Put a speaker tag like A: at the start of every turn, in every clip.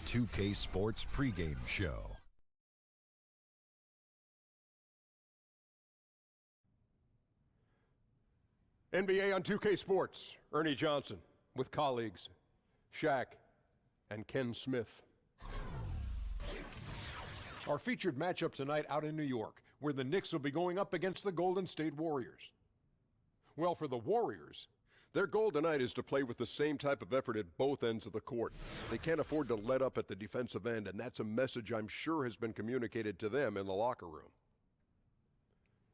A: 2K Sports pregame show.
B: NBA on 2K Sports, Ernie Johnson with colleagues Shaq and Ken Smith. Our featured matchup tonight out in New York, where the Knicks will be going up against the Golden State Warriors. Well, for the Warriors, their goal tonight is to play with the same type of effort at both ends of the court. They can't afford to let up at the defensive end, and that's a message I'm sure has been communicated to them in the locker room.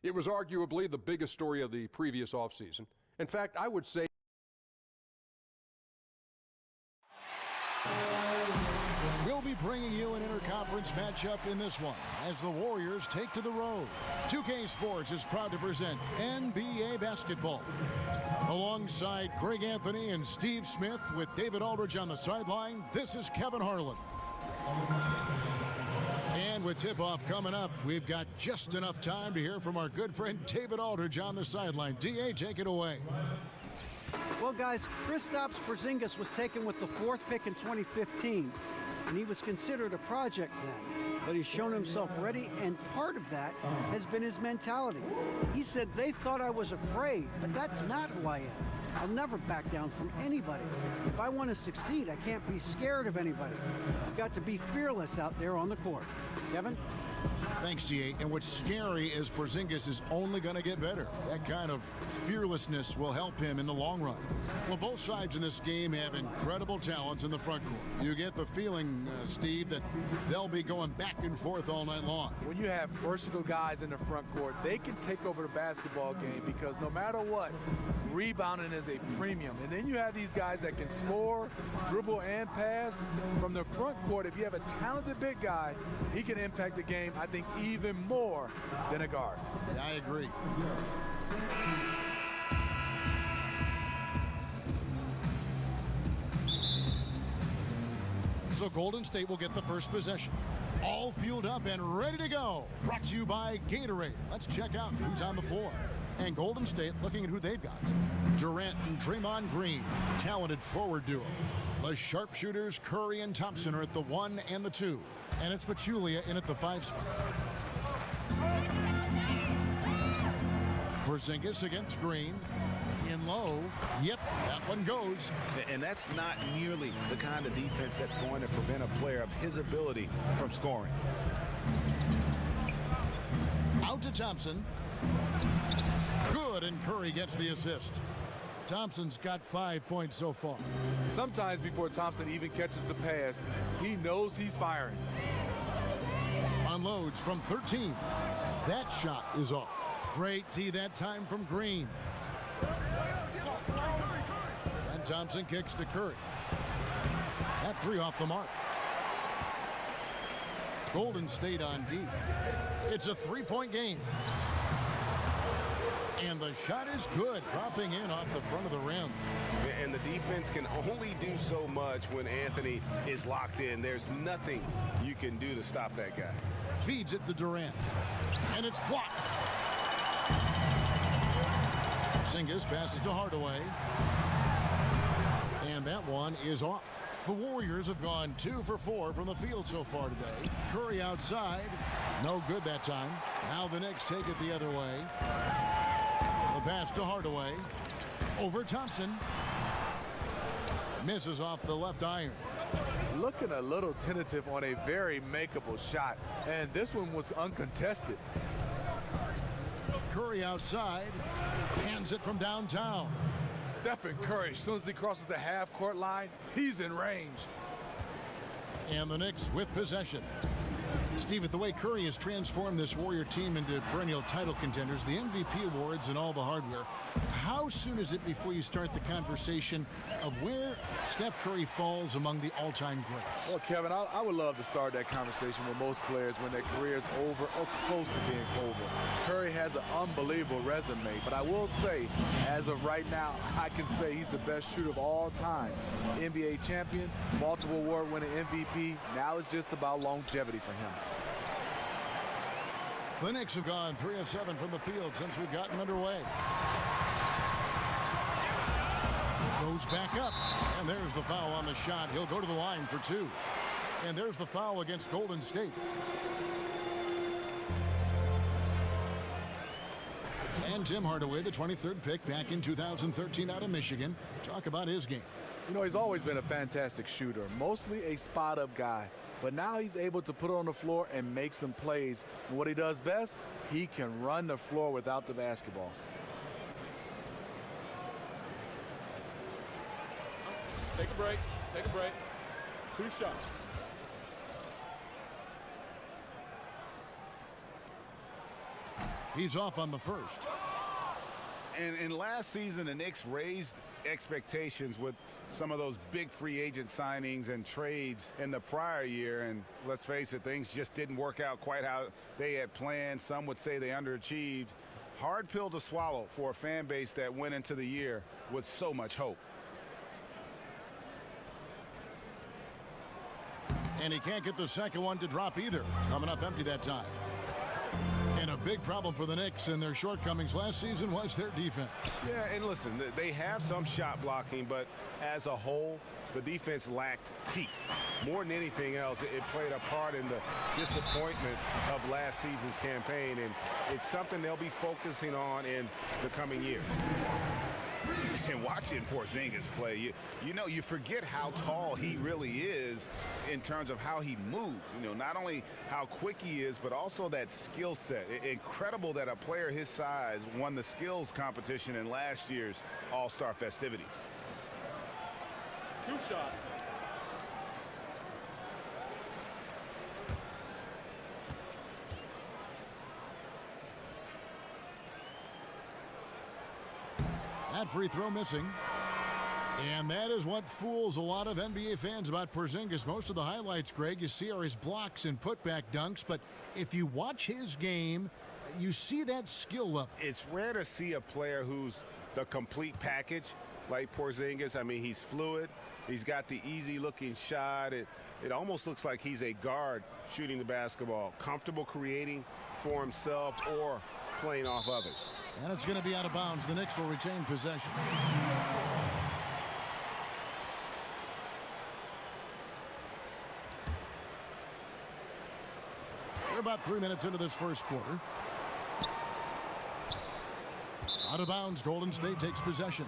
B: It was arguably the biggest story of the previous offseason. In fact, I would say
C: we'll be bringing you an interconference matchup in this one as the Warriors take to the road. 2K Sports is proud to present NBA basketball. Alongside Greg Anthony and Steve Smith with David Aldridge on the sideline, this is Kevin Harlan. And with tip-off coming up, we've got just enough time to hear from our good friend David Aldridge on the sideline. D.A., take it away.
D: Well, guys, Kristaps Porzingis was taken with the 4th pick in 2015, and he was considered a project then. But he's shown himself ready, and part of that has been his mentality. He said, they thought I was afraid, but that's not who I am. I'll never back down from anybody. If I want to succeed, I can't be scared of anybody. I've got to be fearless out there on the court. Kevin?
C: Thanks, G.A. And what's scary is Porzingis is only going to get better. That kind of fearlessness will help him in the long run. Well, both sides in this game have incredible talents in the front court. You get the feeling, Steve, that they'll be going back and forth all night long.
E: When you have versatile guys in the front court, they can take over the basketball game because no matter what, rebounding is a premium. And then you have these guys that can score, dribble, and pass. From the front court, if you have a talented big guy, he can impact the game, I think, even more than a guard.
C: I agree. So Golden State will get the first possession. All fueled up and ready to go. Brought to you by Gatorade. Let's check out who's on the floor. And Golden State looking at who they've got. Durant and Draymond Green, talented forward duo. The sharpshooters Curry and Thompson are at the 1 and the 2. And it's Pachulia in at the 5 spot. Porzingis against Green. In low. Yep, that one goes.
F: And that's not nearly the kind of defense that's going to prevent a player of his ability from scoring.
C: Out to Thompson. Good, and Curry gets the assist. Thompson's got 5 points so far.
E: Sometimes before Thompson even catches the pass, he knows he's firing.
C: Unloads from 13. That shot is off. Great tee that time from Green. And Thompson kicks to Curry. That 3 off the mark. Golden State on D. It's a 3-point game. And the shot is good, dropping in off the front of the rim.
F: And the defense can only do so much when Anthony is locked in. There's nothing you can do to stop that guy.
C: Feeds it to Durant. And it's blocked. Porzingis passes to Hardaway. And that one is off. The Warriors have gone 2 for 4 from the field so far today. Curry outside. No good that time. Now the Knicks take it the other way. The pass to Hardaway. Over Thompson. Misses off the left iron.
E: Looking a little tentative on a very makeable shot. And this one was uncontested.
C: Curry outside. Hands it from downtown.
E: Stephen Curry, as soon as he crosses the half-court line, he's in range.
C: And the Knicks with possession. Steve, with the way Curry has transformed this Warrior team into perennial title contenders, the MVP awards and all the hardware, how soon is it before you start the conversation of where Steph Curry falls among the all-time greats?
E: Well, Kevin, I would love to start that conversation with most players when their career is over or close to being over. Curry has an unbelievable resume, but I will say, as of right now, I can say he's the best shooter of all time. NBA champion, multiple award-winning MVP. Now it's just about longevity for him.
C: The Knicks have gone 3 of 7 from the field since we've gotten underway. Goes back up, and there's the foul on the shot. He'll go to the line for 2. And there's the foul against Golden State. And Tim Hardaway, the 23rd pick back in 2013 out of Michigan. Talk about his game.
E: You know, he's always been a fantastic shooter, mostly a spot-up guy. But now he's able to put it on the floor and make some plays. And what he does best, he can run the floor without the basketball.
G: Take a break. Take a break. 2 shots.
C: He's off on the first.
F: And last season, the Knicks raised expectations with some of those big free agent signings and trades in the prior year. And let's face it, things just didn't work out quite how they had planned. Some would say they underachieved. Hard pill to swallow for a fan base that went into the year with so much hope.
C: And he can't get the second one to drop either. Coming up empty that time. And a big problem for the Knicks and their shortcomings last season was their defense.
F: Yeah, and listen, they have some shot blocking, but as a whole, the defense lacked teeth. More than anything else, it played a part in the disappointment of last season's campaign, and it's something they'll be focusing on in the coming year. And watching Porzingis play, you know, you forget how tall he really is in terms of how he moves. You know, not only how quick he is, but also that skill set. Incredible that a player his size won the skills competition in last year's All-Star festivities.
G: 2 shots.
C: That free throw missing. And that is what fools a lot of NBA fans about Porzingis. Most of the highlights, Greg, you see are his blocks and putback dunks. But if you watch his game, you see that skill level.
F: It's rare to see a player who's the complete package like Porzingis. I mean, he's fluid. He's got the easy-looking shot. It almost looks like he's a guard shooting the basketball, comfortable creating for himself or playing off others.
C: And it's going to be out of bounds. The Knicks will retain possession. We're about 3 minutes into this first quarter. Out of bounds, Golden State takes possession.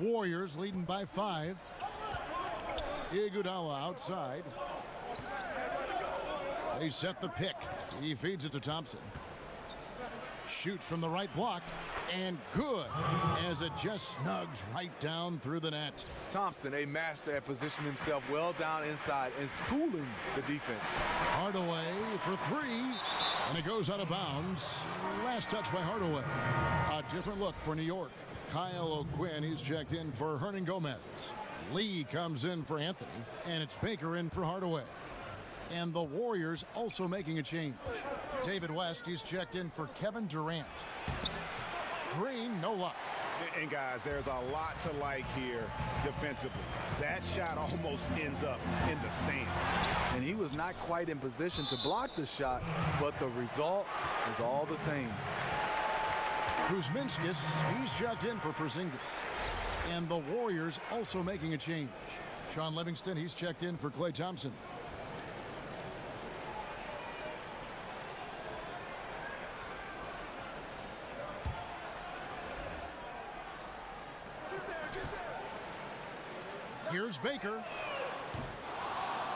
C: Warriors leading by 5. Iguodala outside. They set the pick. He feeds it to Thompson. Shoots from the right block, and good, as it just snugs right down through the net.
E: Thompson, a master at positioning himself well down inside and schooling the defense.
C: Hardaway for 3, and it goes out of bounds. Last touch by Hardaway. A different look for New York. Kyle O'Quinn, he's checked in for Hernan Gomez. Lee comes in for Anthony, and it's Baker in for Hardaway. And the Warriors also making a change. David West, he's checked in for Kevin Durant. Green, no luck.
F: And guys, there's a lot to like here defensively. That shot almost ends up in the stand.
E: And he was not quite in position to block the shot, but the result is all the same.
C: Kuzminskis, he's checked in for Porzingis. And the Warriors also making a change. Sean Livingston, he's checked in for Klay Thompson. Here's Baker.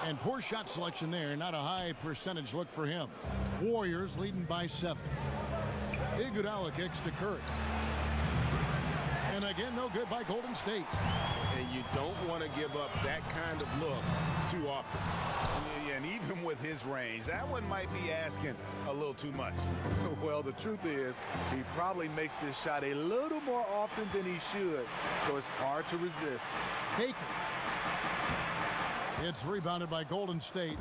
C: And poor shot selection there. Not a high percentage look for him. Warriors leading by 7. Iguodala kicks to Curry. And again, no good by Golden State.
F: And you don't want to give up that kind of look too often. And even with his range, that one might be asking a little too much.
E: Well, the truth is, he probably makes this shot a little more often than he should, so it's hard to resist.
C: Baker. It's rebounded by Golden State.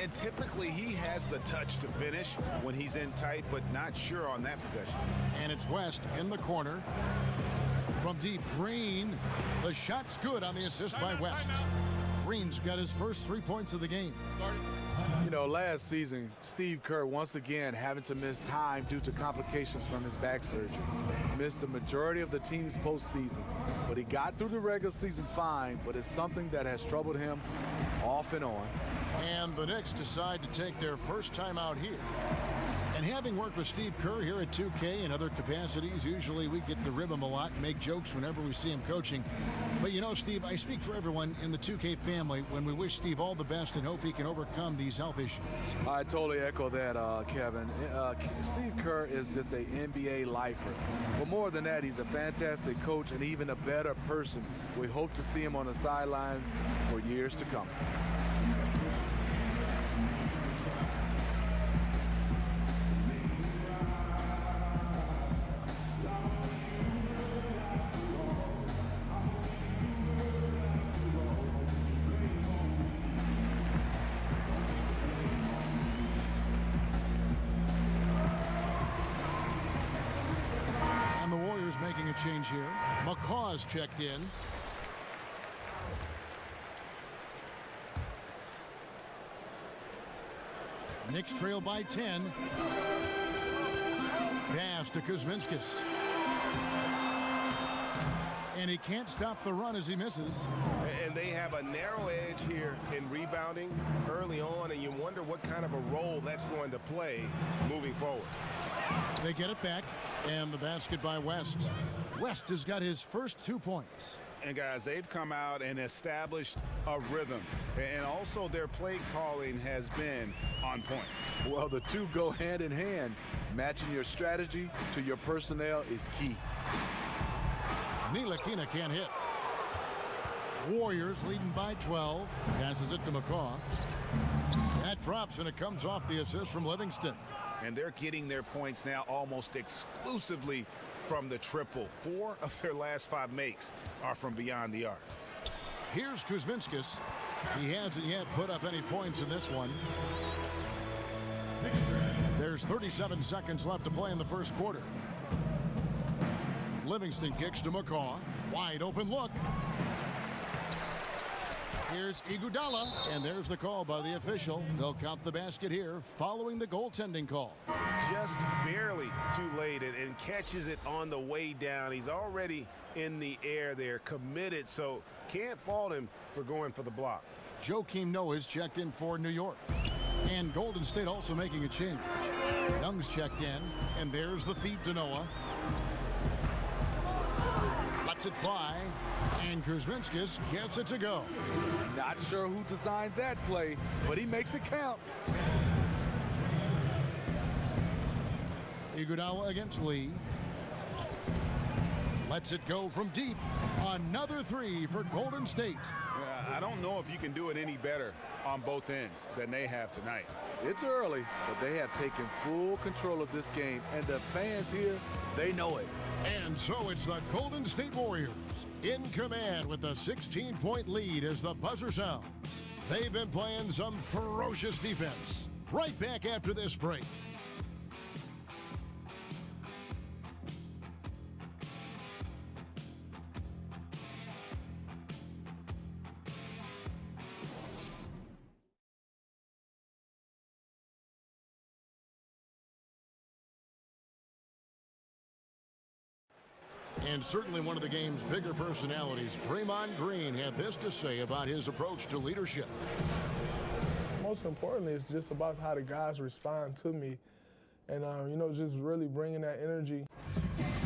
F: And typically he has the touch to finish when he's in tight, but not sure on that possession.
C: And it's West in the corner. From deep, Green. The shot's good on the assist by West. Green's got his first 3 points of the game.
E: You know, last season, Steve Kerr once again having to miss time due to complications from his back surgery. Missed the majority of the team's postseason, but he got through the regular season fine, but it's something that has troubled him off and on.
C: And the Knicks decide to take their first time out here. And having worked with Steve Kerr here at 2K and other capacities, usually we get to rib him a lot and make jokes whenever we see him coaching. But you know, Steve, I speak for everyone in the 2K family when we wish Steve all the best and hope he can overcome these health issues.
E: I totally echo that, Kevin. Steve Kerr is just an NBA lifer. But more than that, he's a fantastic coach and even a better person. We hope to see him on the sidelines for years to come.
C: Making a change here. McCaw's checked in. Knicks trail by 10. Pass to Kuzminskis. And he can't stop the run as he misses.
F: And they have a narrow edge here in rebounding early on, and you wonder what kind of a role that's going to play moving forward.
C: They get it back, and the basket by West. West has got his first 2 points.
F: And guys, they've come out and established a rhythm. And also their play calling has been on point.
E: Well, the two go hand in hand. Matching your strategy to your personnel is key.
C: Ntilikina can't hit. Warriors leading by 12. Passes it to McCaw. That drops, and it comes off the assist from Livingston.
F: And they're getting their points now almost exclusively from the triple. 4 of their last 5 makes are from beyond the arc.
C: Here's Kuzminskis. He hasn't yet put up any points in this one. There's 37 seconds left to play in the first quarter. Livingston kicks to McCaw. Wide open look. Here's Iguodala, and there's the call by the official. They'll count the basket here following the goaltending call.
F: Just barely too late and catches it on the way down. He's already in the air there, committed, so can't fault him for going for the block.
C: Joakim Noah's checked in for New York. And Golden State also making a change. Young's checked in, and there's the feed to Noah. Lets it fly, and Kuzminskis gets it to go.
E: Not sure who designed that play, but he makes it count.
C: Iguodala against Lee. Lets it go from deep. Another 3 for Golden State.
F: I don't know if you can do it any better on both ends than they have tonight.
E: It's early, but they have taken full control of this game, and the fans here, they know it.
C: And so it's the Golden State Warriors in command with a 16-point lead as the buzzer sounds. They've been playing some ferocious defense. Right back after this break. And certainly one of the game's bigger personalities, Draymond Green, had this to say about his approach to leadership.
H: Most importantly, it's just about how the guys respond to me. And, you know, just really bringing that energy.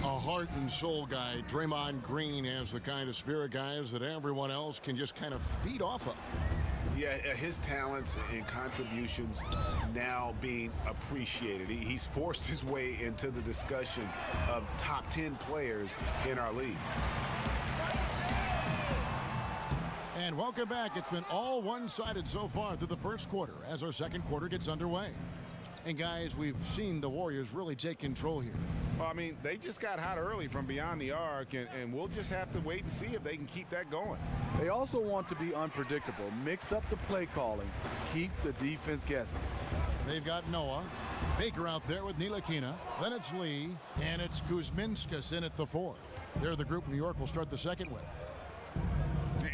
C: A heart and soul guy, Draymond Green has the kind of spirit, guys, that everyone else can just kind of feed off of.
F: Yeah, his talents and contributions now being appreciated. He's forced his way into the discussion of top 10 players in our league.
C: And welcome back. It's been all one-sided so far through the first quarter as our second quarter gets underway. And guys, we've seen the Warriors really take control here.
F: Well, I mean, they just got hot early from beyond the arc, and we'll just have to wait and see if they can keep that going.
E: They also want to be unpredictable, mix up the play calling, keep the defense guessing.
C: They've got Noah, Baker out there with Ntilikina, then it's Lee, and it's Kuzminskis in at the 4. They're the group New York will start the second with.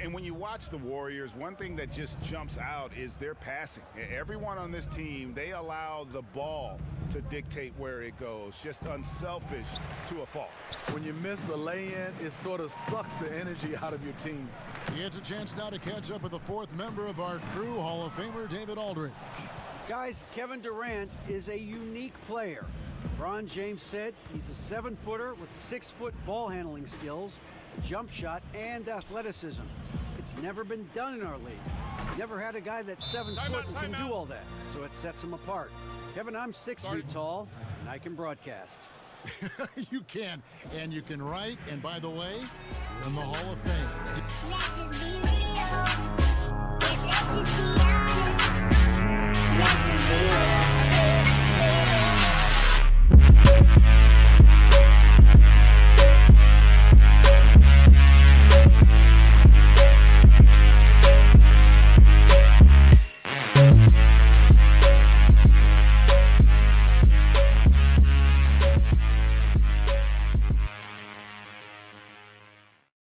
F: And when you watch the Warriors, one thing that just jumps out is their passing. Everyone on this team, they allow the ball to dictate where it goes. Just unselfish to a fault.
E: When you miss a lay-in, it sort of sucks the energy out of your team.
C: He gets a chance now to catch up with the fourth member of our crew, Hall of Famer David Aldridge.
D: Guys, Kevin Durant is a unique player. LeBron James said he's a 7-footer with 6-foot ball handling skills, jump shot, and athleticism. It's never been done in our league. Never had a guy that's 7 foot and can do all that, so it sets him apart. Kevin, I'm 6 feet tall, and I can broadcast.
C: You can, and you can write, and by the way, you're in the Hall of Fame.
I: Let's just be real.